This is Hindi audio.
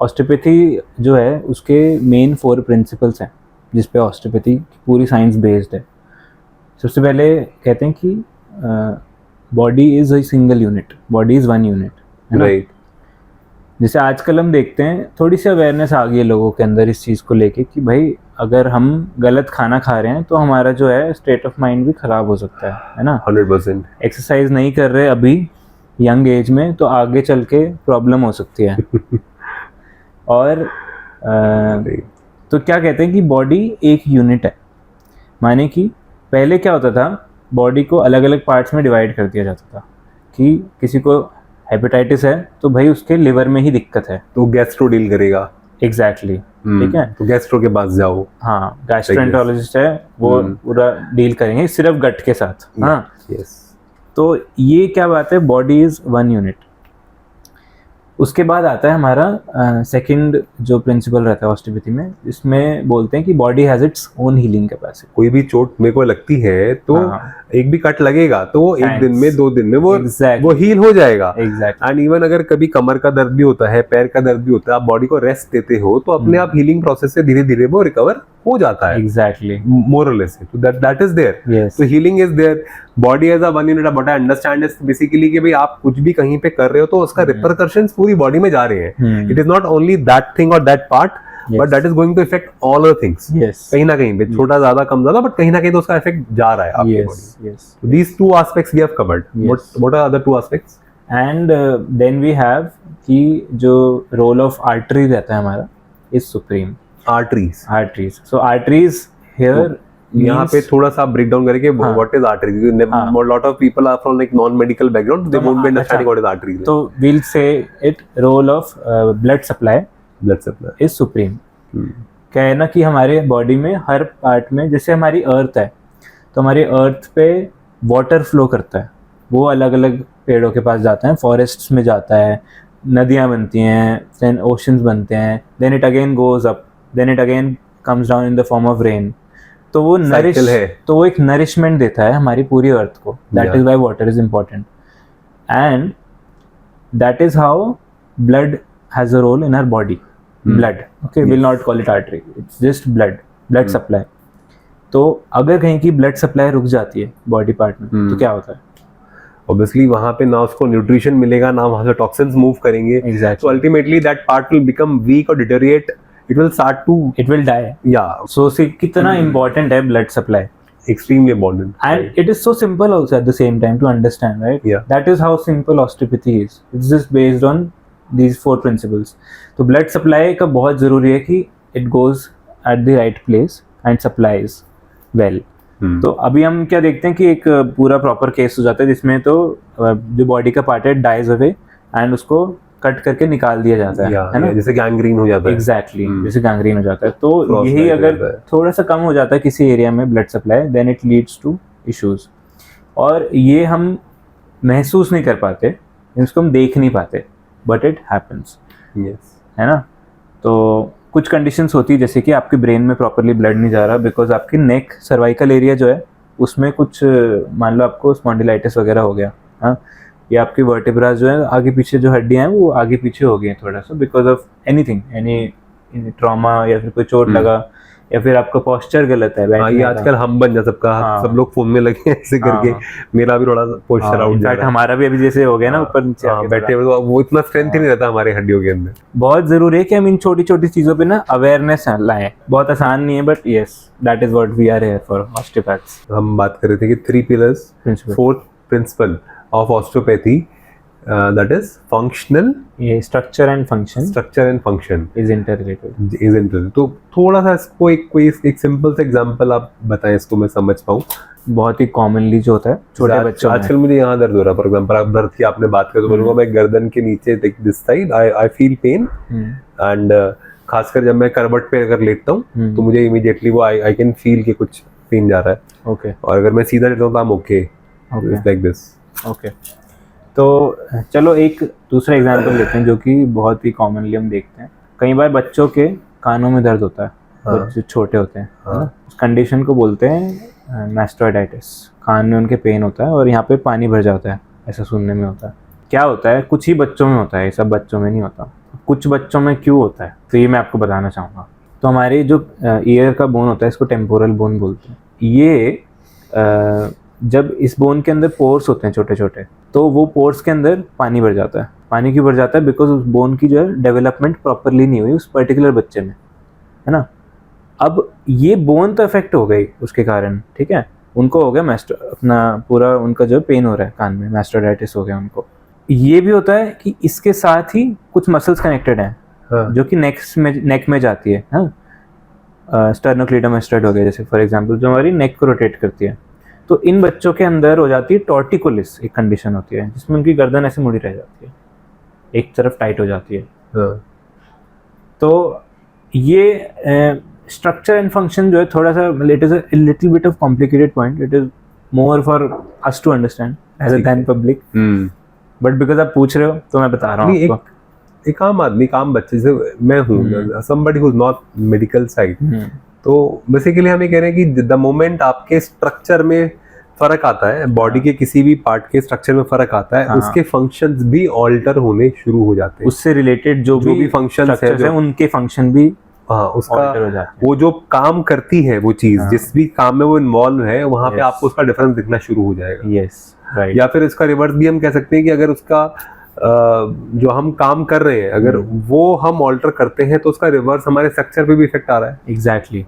ऑस्टियोपैथी जो है उसके मेन 4 प्रिंसिपल्स हैं जिस पे ऑस्टियोपैथी की पूरी साइंस बेस्ड है। सबसे पहले कहते हैं कि body is a single unit, body is one unit, है ना। राइट। जैसे आजकल हम देखते हैं थोड़ी सी अवेयरनेस आ गई है लोगों के अंदर इस चीज़ को लेके कि भाई अगर हम गलत खाना खा रहे हैं तो हमारा जो है स्टेट ऑफ माइंड भी ख़राब हो सकता है ना। 100%। एक्सरसाइज नहीं कर रहे अभी यंग एज में तो आगे चल के प्रॉब्लम हो सकती है। और तो क्या कहते हैं कि बॉडी एक यूनिट है, माने कि पहले क्या होता था, बॉडी को अलग अलग पार्ट्स में डिवाइड कर दिया जाता था कि किसी को हेपेटाइटिस है तो भाई उसके लिवर में ही दिक्कत है तो गैस्ट्रो डील करेगा। एग्जैक्टली ठीक है, तो गैस्ट्रो के पास जाओ। हाँ, गैस्ट्रोएंटरोलॉजिस्ट है वो पूरा डील करेंगे सिर्फ गट के साथ। हाँ यस। तो ये क्या बात है, बॉडी इज वन यूनिट। उसके बाद आता है हमारा सेकंड जो प्रिंसिपल रहता है ऑस्टियोपैथी में, इसमें बोलते हैं कि body has its own healing capacity. कोई भी चोट मेरे को लगती है तो एक भी कट लगेगा तो वो 1 दिन में 2 दिन में वो हील हो जाएगा। एंड इवन अगर कभी कमर का दर्द भी होता है, पैर का दर्द भी होता है, आप बॉडी को रेस्ट देते हो तो अपने आप हीलिंग प्रोसेस से धीरे धीरे वो रिकवर हो जाता है। एग्जैक्टली, मोर और लेस। तो दैट इज देयर। तो healing is there. Body as a one unit. But I understand is basically कि भाई आप कुछ भी कहीं पे कर रहे हो तो उसका रिपरकशंस पूरी बॉडी में जा रहे हैं। It is not only that thing और that part, but that is going to effect all other things. कहीं ना कहीं पे छोटा ज्यादा कम ज्यादा, बट कहीं ना कहीं तो उसका इफेक्ट जा रहा है आपकी body. These 2 aspects we have covered. What are other 2 aspects? And then we have कि जो रोल ऑफ आर्टरी रहता है हमारा is supreme. Arteries so arteries here यहाँ पे थोड़ा सा ब्रेक डाउन करके what is artery, lot of people are from like non medical background, they won't be understanding what is artery. तो we'll say it role of blood supply is supreme. क्या है ना कि हमारे बॉडी में हर पार्ट में, जैसे हमारी अर्थ है तो हमारी अर्थ पे वाटर फ्लो करता है, वो अलग अलग पेड़ों के पास जाता है, फॉरेस्ट्स में जाता है, नदियाँ बनती हैं, देन ओशंस बनते हैं, then it again goes up, then it again comes down in the form of rain. तो वो तो वो एक नरिशमेंट देता है हमारी पूरी अर्थ को। That is why water is important and that is how blood has a role in our body. Blood, okay, will not call it artery, it's just blood supply. तो अगर कहीं की ब्लड सप्लाई रुक जाती है बॉडी पार्ट में तो क्या होता है? ऑब्वियसली वहां पे ना उसको न्यूट्रिशन मिलेगा, ना वहां से टॉक्सिन्स मूव करेंगे। So ultimately that part will become weak और deteriorate. It will die. Yeah. So see कितना important है blood supply. Extremely important. And it is so simple also at the same time to understand, right? Yeah. That is how simple osteopathy is. It's just based on these 4 principles. तो blood supply का बहुत ज़रूरी है कि it goes at the right place and supplies well. तो अभी हम क्या देखते हैं कि एक पूरा प्रॉपर केस हो जाता है जिसमें तो जो बॉडी का पार्ट है डाइज अवे एंड उसको कट करके निकाल दिया जाता है ना, जैसे गैंग्रीन हो जाता है। एग्जैक्टली, जैसे गैंग्रीन हो जाता है। तो यही अगर थोड़ा सा कम हो जाता है किसी एरिया में blood supply, then it leads to issues. और ये हम महसूस नहीं कर पाते, इसको हम देख नहीं पाते, बट इट हैपन्स, है ना। तो कुछ कंडीशंस होती है जैसे कि आपके ब्रेन में प्रॉपरली ब्लड नहीं जा रहा बिकॉज आपकी नेक सर्वाइकल एरिया जो है उसमें कुछ, मान लो आपको स्पॉन्डिलाइटिस वगैरह हो गया, हाँ, या आपकी वर्टिब्रा जो है आगे पीछे जो हड्डियां हैं वो आगे पीछे हो गई हैं थोड़ा सा because of anything, any trauma या फिर कोई चोट लगा या फिर आपका पोस्चर गलत है। ये आजकल हम बन जा सबका, सब लोग फोन में लगे ऐसे करके, मेरा भी थोड़ा पोस्चर आउट जा रहा है। हमारा भी अभी जैसे हो गया ना, ऊपर नीचे बैठे हुए, वो इतना स्ट्रेंथ ही नहीं रहता हमारे हड्डियों के अंदर। बहुत जरूरी है कि हम इन छोटी छोटी चीजों पे ना अवेयरनेस लाएं। बहुत आसान नहीं है but yes, that is what we are here for osteopaths. हम बात कर रहे थे कि 3 pillars, 4th principle of osteopathy, that is functional. Structure and function is interrelated. तो थोड़ा सा इसको एक सिंपल सा एग्जांपल आप बताएं, इसको मैं समझ पाऊँ। बहुत ही कॉमनली जो होता है छोटे बच्चों में, आजकल मुझे यहाँ दर्द हो रहा है, फॉर एग्जांपल आप दर्द की आपने बात कर तो बोलूँगा मैं गर्दन के नीचे this side I feel pain and खासकर जब मैं करवट पे अगर लेटता हूँ तो मुझे इमीडिएटली वो आई कैन फील कि कुछ पेन जा रहा है। ओके, और अगर मैं सीधा लेता हूँ तो I am okay, like this. Okay, तो चलो एक दूसरा एग्जांपल लेते हैं जो कि बहुत ही कॉमनली हम देखते हैं। कई बार बच्चों के कानों में दर्द होता है, बच्चे छोटे होते हैं, उस कंडीशन को बोलते हैं मैस्टोइडाइटिस। कान में उनके पेन होता है और यहाँ पे पानी भर जाता है, ऐसा सुनने में होता है। क्या होता है, कुछ ही बच्चों में होता है, सब बच्चों में नहीं होता। कुछ बच्चों में क्यों होता है, तो ये मैं आपको बताना चाहूँगा। तो हमारे जो ईयर का बोन होता है, इसको टेम्पोरल बोन बोलते हैं। ये जब इस बोन के अंदर पोर्स होते हैं छोटे छोटे, तो वो पोर्स के अंदर पानी भर जाता है। पानी क्यों भर जाता है? बिकॉज उस बोन की जो है डेवलपमेंट प्रॉपरली नहीं हुई उस पर्टिकुलर बच्चे में, है ना। अब ये बोन तो इफेक्ट हो गई उसके कारण, ठीक है, उनको हो गया अपना पूरा उनका जो पेन हो रहा है कान में, मास्टरडाइटिस हो गया उनको। ये भी होता है कि इसके साथ ही कुछ मसल्स कनेक्टेड हैं, जो कि नेक में जाती है, स्टर्नोक्लीडोमास्टोइड हो गया जैसे फॉर एग्जांपल, जो हमारी नेक को रोटेट करती है। तो इन बच्चों के अंदर हो जाती है टॉर्टिकोलिस, एक कंडीशन होती है जिसमें उनकी गर्दन ऐसे मुड़ी रह जाती है, एक तरफ टाइट हो जाती है। तो ये स्ट्रक्चर एंड फंक्शन जो है थोड़ा सा, it is a little bit of complicated point, it is more for us to understand as a then public, but because आप पूछ रहे हो तो मैं बता रहा हूँ आपको। एक आम आदमी, काम बच्चे से मैं हूँ, somebody who's not medical side, तो बेसिकली हम ये कह रहे हैं कि द मोमेंट आपके स्ट्रक्चर में फर्क आता है, बॉडी के किसी भी पार्ट के स्ट्रक्चर में फर्क आता है, उसके फंक्शंस भी ऑल्टर होने शुरू हो जाते हैं। उससे रिलेटेड जो भी फंक्शंस है उनके फंक्शन भी उसका वो जो काम करती है वो चीज, जिस भी काम में वो इन्वॉल्व है, वहां पे आपको उसका डिफरेंस दिखना शुरू हो जाएगा। Yes, right. या फिर इसका रिवर्स भी हम कह सकते हैं कि अगर उसका जो हम काम कर रहे हैं अगर वो हम ऑल्टर करते हैं तो उसका रिवर्स हमारे स्ट्रक्चर पे भी इफेक्ट आ रहा है। एग्जैक्टली